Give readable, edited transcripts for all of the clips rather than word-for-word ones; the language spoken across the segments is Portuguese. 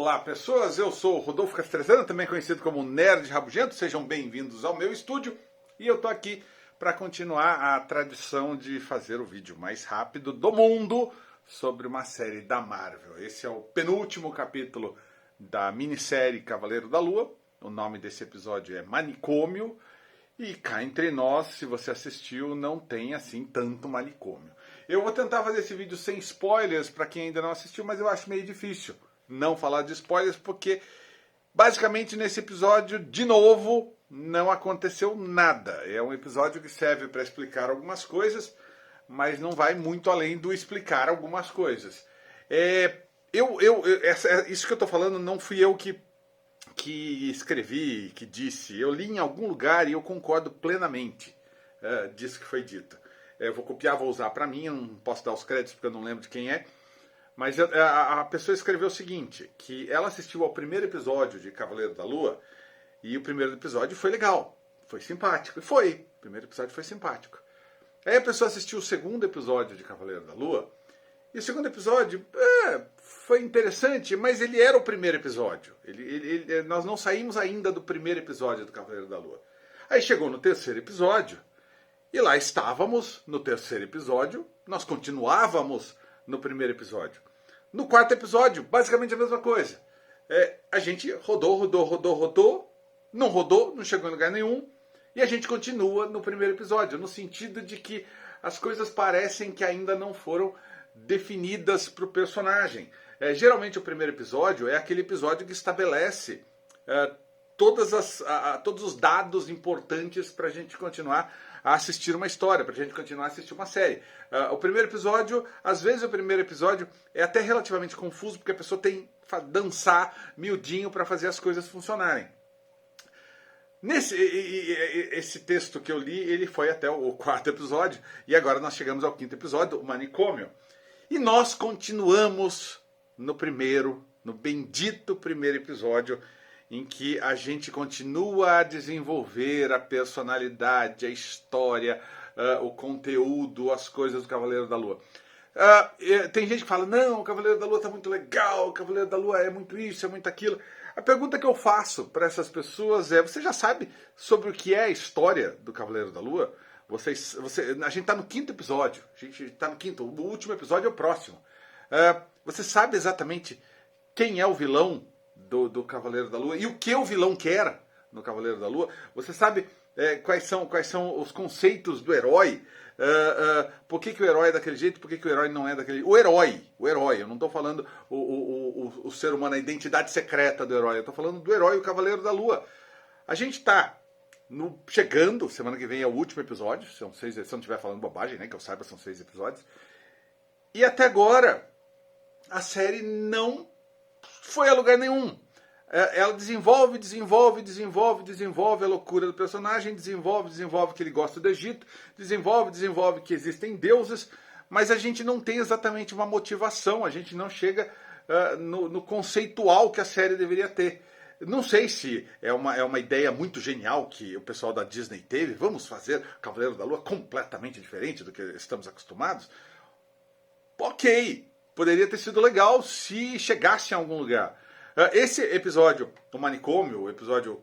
Olá pessoas, eu sou o Rodolfo Castrezano, também conhecido como Nerd Rabugento, sejam bem-vindos ao meu estúdio e eu tô aqui para continuar a tradição de fazer o vídeo mais rápido do mundo sobre uma série da Marvel. Esse é o penúltimo capítulo da minissérie Cavaleiro da Lua, o nome desse episódio é Manicômio e cá entre nós, se você assistiu, não tem assim tanto manicômio. Eu vou tentar fazer esse vídeo sem spoilers para quem ainda não assistiu, mas eu acho meio difícil não falar de spoilers, porque basicamente nesse episódio, de novo, não aconteceu nada. É um episódio que serve para explicar algumas coisas, mas não vai muito além do explicar algumas coisas. Isso que eu estou falando não fui eu que escrevi, que disse. Eu li em algum lugar e eu concordo plenamente disso que foi dito. Eu vou copiar, vou usar para mim, eu não posso dar os créditos porque eu não lembro de quem é. Mas a pessoa escreveu o seguinte, que ela assistiu ao primeiro episódio de Cavaleiro da Lua e o primeiro episódio foi legal, foi simpático. E foi, o primeiro episódio foi simpático. Aí a pessoa assistiu o segundo episódio de Cavaleiro da Lua e o segundo episódio foi interessante, mas ele era o primeiro episódio. Nós não saímos ainda do primeiro episódio do Cavaleiro da Lua. Aí chegou no terceiro episódio e lá estávamos no terceiro episódio, nós continuávamos no primeiro episódio. No quarto episódio, basicamente a mesma coisa. A gente rodou, não rodou, não chegou em lugar nenhum, e a gente continua no primeiro episódio, no sentido de que as coisas parecem que ainda não foram definidas para o personagem. Geralmente o primeiro episódio é aquele episódio que estabelece todos os dados importantes para a gente continuar a assistir uma história, para a gente continuar a assistir uma série. O primeiro episódio, às vezes o primeiro episódio é até relativamente confuso, porque a pessoa tem que dançar miudinho para fazer as coisas funcionarem. Esse texto que eu li, ele foi até o quarto episódio, e agora nós chegamos ao quinto episódio, o Manicômio. E nós continuamos no bendito primeiro episódio, em que a gente continua a desenvolver a personalidade, a história, o conteúdo, as coisas do Cavaleiro da Lua. Tem gente que fala, não, o Cavaleiro da Lua está muito legal, o Cavaleiro da Lua é muito isso, é muito aquilo. A pergunta que eu faço para essas pessoas é, você já sabe sobre o que é a história do Cavaleiro da Lua? A gente está no quinto episódio, o último episódio é o próximo. Você sabe exatamente quem é o vilão do Cavaleiro da Lua e o que o vilão quer no Cavaleiro da Lua? Você sabe quais são os conceitos do herói? Por que o herói é daquele jeito? Por que o herói não é daquele jeito? O herói, eu não estou falando o ser humano, a identidade secreta do herói, eu estou falando do herói, o Cavaleiro da Lua. A gente está chegando, semana que vem é o último episódio, são 6, se eu não estiver falando bobagem, né, que eu saiba, são 6 episódios, e até agora a série não foi a lugar nenhum. Ela desenvolve a loucura do personagem, desenvolve que ele gosta do Egito, desenvolve que existem deuses, mas a gente não tem exatamente uma motivação, a gente não chega no conceitual que a série deveria ter. Não sei se é uma ideia muito genial que o pessoal da Disney teve, vamos fazer Cavaleiro da Lua completamente diferente do que estamos acostumados. Ok, poderia ter sido legal se chegasse em algum lugar. Esse episódio, o Manicômio,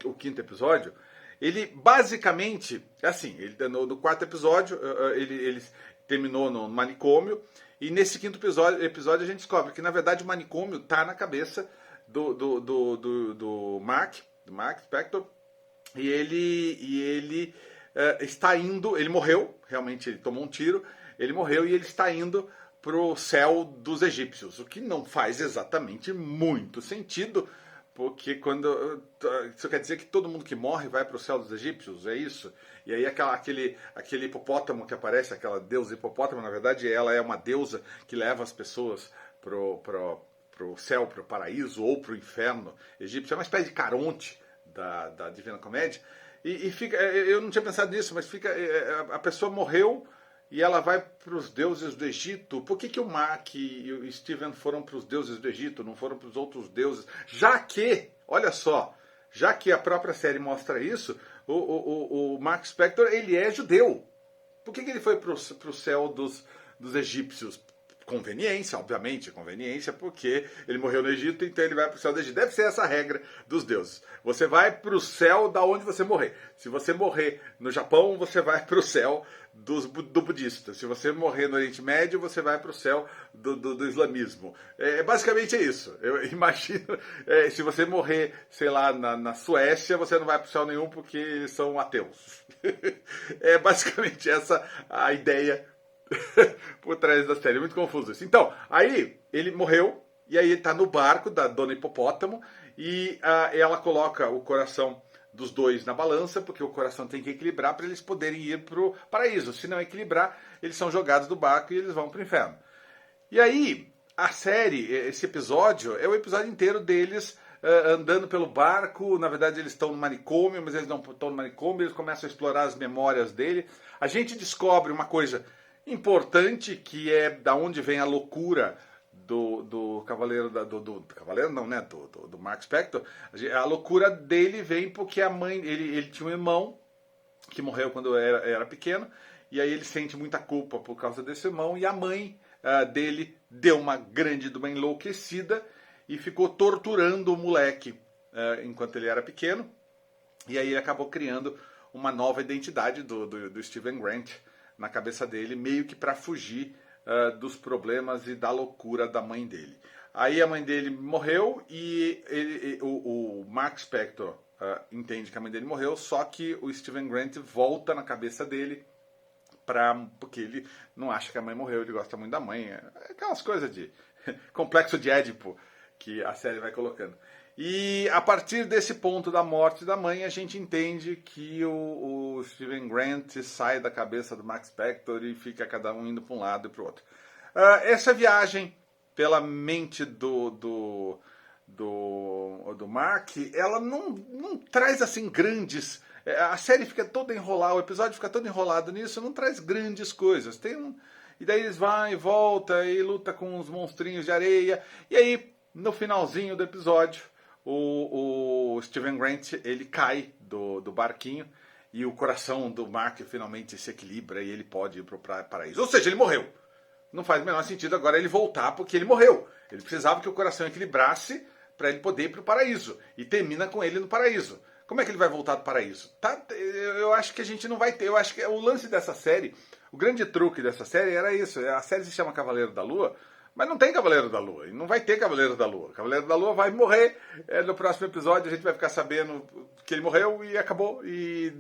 o quinto episódio, ele basicamente, assim, no quarto episódio, ele terminou no manicômio, e nesse quinto episódio a gente descobre que, na verdade, o manicômio está na cabeça do Mark Spector, e ele está indo, ele morreu, realmente ele tomou um tiro, ele morreu e ele está indo para o céu dos egípcios, o que não faz exatamente muito sentido, porque isso quer dizer que todo mundo que morre vai para o céu dos egípcios, é isso? E aí aquele hipopótamo que aparece, aquela deusa hipopótamo, na verdade ela é uma deusa que leva as pessoas pro céu, pro paraíso ou pro inferno egípcio, é uma espécie de Caronte da Divina Comédia, e fica, eu não tinha pensado nisso, mas a pessoa morreu e ela vai para os deuses do Egito. Por que o Mark e o Steven foram para os deuses do Egito, não foram para os outros deuses? Já que, olha só, já que a própria série mostra isso, o Mark Spector, ele é judeu. Por que ele foi para o céu dos egípcios? conveniência, obviamente, conveniência, porque ele morreu no Egito, então ele vai para o céu do Egito. Deve ser essa a regra dos deuses. Você vai para o céu da onde você morrer. Se você morrer no Japão, você vai para o céu do budista. Se você morrer no Oriente Médio, você vai para o céu do islamismo. Basicamente é isso. Eu imagino, se você morrer, sei lá, na Suécia, você não vai para o céu nenhum porque eles são ateus. É basicamente essa a ideia por trás da série. É muito confuso isso. Então, aí ele morreu, e aí ele tá no barco da Dona Hipopótamo, e ela coloca o coração dos dois na balança, porque o coração tem que equilibrar para eles poderem ir pro paraíso. Se não equilibrar, eles são jogados do barco e eles vão pro inferno. E aí, a série, esse episódio, é o episódio inteiro deles andando pelo barco. Na verdade, eles estão no manicômio, mas eles não estão no manicômio, eles começam a explorar as memórias dele. A gente descobre uma coisa importante, que é da onde vem a loucura do Cavaleiro, do Cavaleiro não, né, do Mark Spector. A loucura dele vem porque a mãe, ele tinha um irmão que morreu quando era pequeno, e aí ele sente muita culpa por causa desse irmão, e a mãe dele deu uma grande de uma enlouquecida e ficou torturando o moleque enquanto ele era pequeno, e aí ele acabou criando uma nova identidade do Steven Grant na cabeça dele, meio que para fugir dos problemas e da loucura da mãe dele. Aí a mãe dele morreu e o Mark Spector entende que a mãe dele morreu, só que o Steven Grant volta na cabeça dele porque ele não acha que a mãe morreu, ele gosta muito da mãe. Aquelas coisas de complexo de Édipo que a série vai colocando. E a partir desse ponto da morte da mãe, a gente entende que o Steven Grant sai da cabeça do Mark Spector e fica cada um indo para um lado e para o outro. Essa viagem pela mente do Mark, ela não traz assim grandes... A série fica toda enrolada, o episódio fica todo enrolado nisso, não traz grandes coisas. E daí eles vão e voltam e luta com os monstrinhos de areia. E aí, no finalzinho do episódio, o Steven Grant, ele cai do barquinho e o coração do Mark finalmente se equilibra e ele pode ir para o paraíso. Ou seja, ele morreu. Não faz o menor sentido agora ele voltar porque ele morreu. Ele precisava que o coração equilibrasse para ele poder ir para o paraíso. E termina com ele no paraíso. Como é que ele vai voltar do paraíso? Eu acho que a gente não vai ter. Eu acho que o lance dessa série, o grande truque dessa série era isso. A série se chama Cavaleiro da Lua, mas não tem Cavaleiro da Lua. E não vai ter Cavaleiro da Lua. Cavaleiro da Lua vai morrer. No próximo episódio a gente vai ficar sabendo que ele morreu e acabou. E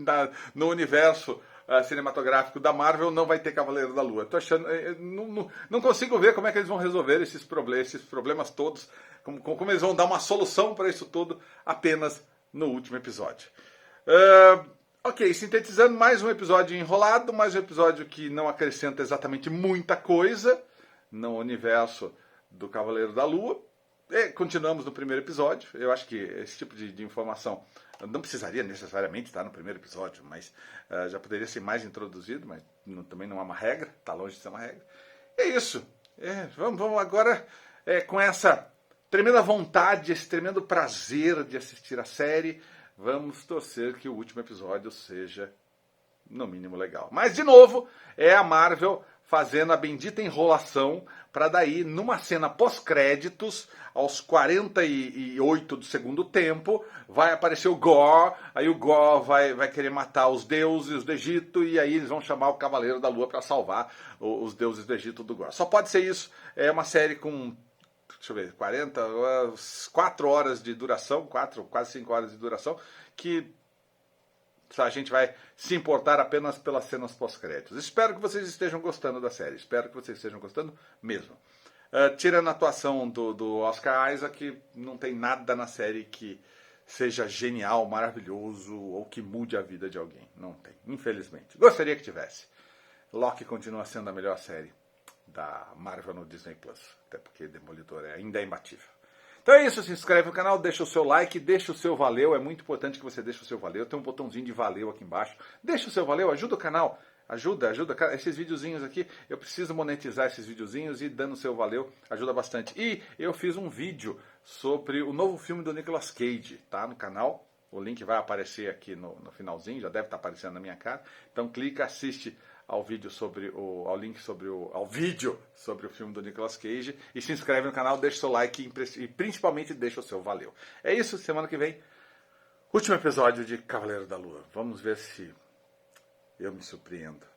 no universo cinematográfico da Marvel não vai ter Cavaleiro da Lua. Tô achando, não consigo ver como é que eles vão resolver esses problemas todos. Como eles vão dar uma solução para isso tudo apenas no último episódio. Ok, sintetizando, mais um episódio enrolado, mais um episódio que não acrescenta exatamente muita coisa no universo do Cavaleiro da Lua. Continuamos no primeiro episódio. Eu acho que esse tipo de informação não precisaria necessariamente estar no primeiro episódio, mas já poderia ser mais introduzido, mas também não é uma regra, está longe de ser uma regra. É isso. Vamos agora com essa tremenda vontade, esse tremendo prazer de assistir a série. Vamos torcer que o último episódio seja, no mínimo, legal. Mas, de novo, é a Marvel fazendo a bendita enrolação para daí, numa cena pós-créditos, aos 48 do segundo tempo, vai aparecer o Gore, aí o Gore vai querer matar os deuses do Egito, e aí eles vão chamar o Cavaleiro da Lua para salvar os deuses do Egito do Gore. Só pode ser isso. É uma série com... deixa eu ver, 4 horas de duração, quase 5 horas de duração, que a gente vai se importar apenas pelas cenas pós-créditos. Espero que vocês estejam gostando da série, espero que vocês estejam gostando mesmo. Tirando a atuação do Oscar Isaac, não tem nada na série que seja genial, maravilhoso ou que mude a vida de alguém. Não tem, infelizmente. Gostaria que tivesse. Loki continua sendo a melhor série da Marvel no Disney Plus, até porque Demolidor ainda é imbatível. Então é isso, se inscreve no canal, deixa o seu like, deixa o seu valeu, é muito importante que você deixe o seu valeu, tem um botãozinho de valeu aqui embaixo, deixa o seu valeu, ajuda o canal, ajuda, esses videozinhos aqui, eu preciso monetizar esses videozinhos e dando o seu valeu ajuda bastante. E eu fiz um vídeo sobre o novo filme do Nicolas Cage, tá, no canal, o link vai aparecer aqui no finalzinho, já deve estar aparecendo na minha cara, então clica, assiste ao vídeo sobre ao link ao vídeo sobre o filme do Nicolas Cage e se inscreve no canal, deixa o seu like e principalmente deixa o seu valeu. É isso, semana que vem, último episódio de Cavaleiro da Lua. Vamos ver se eu me surpreendo.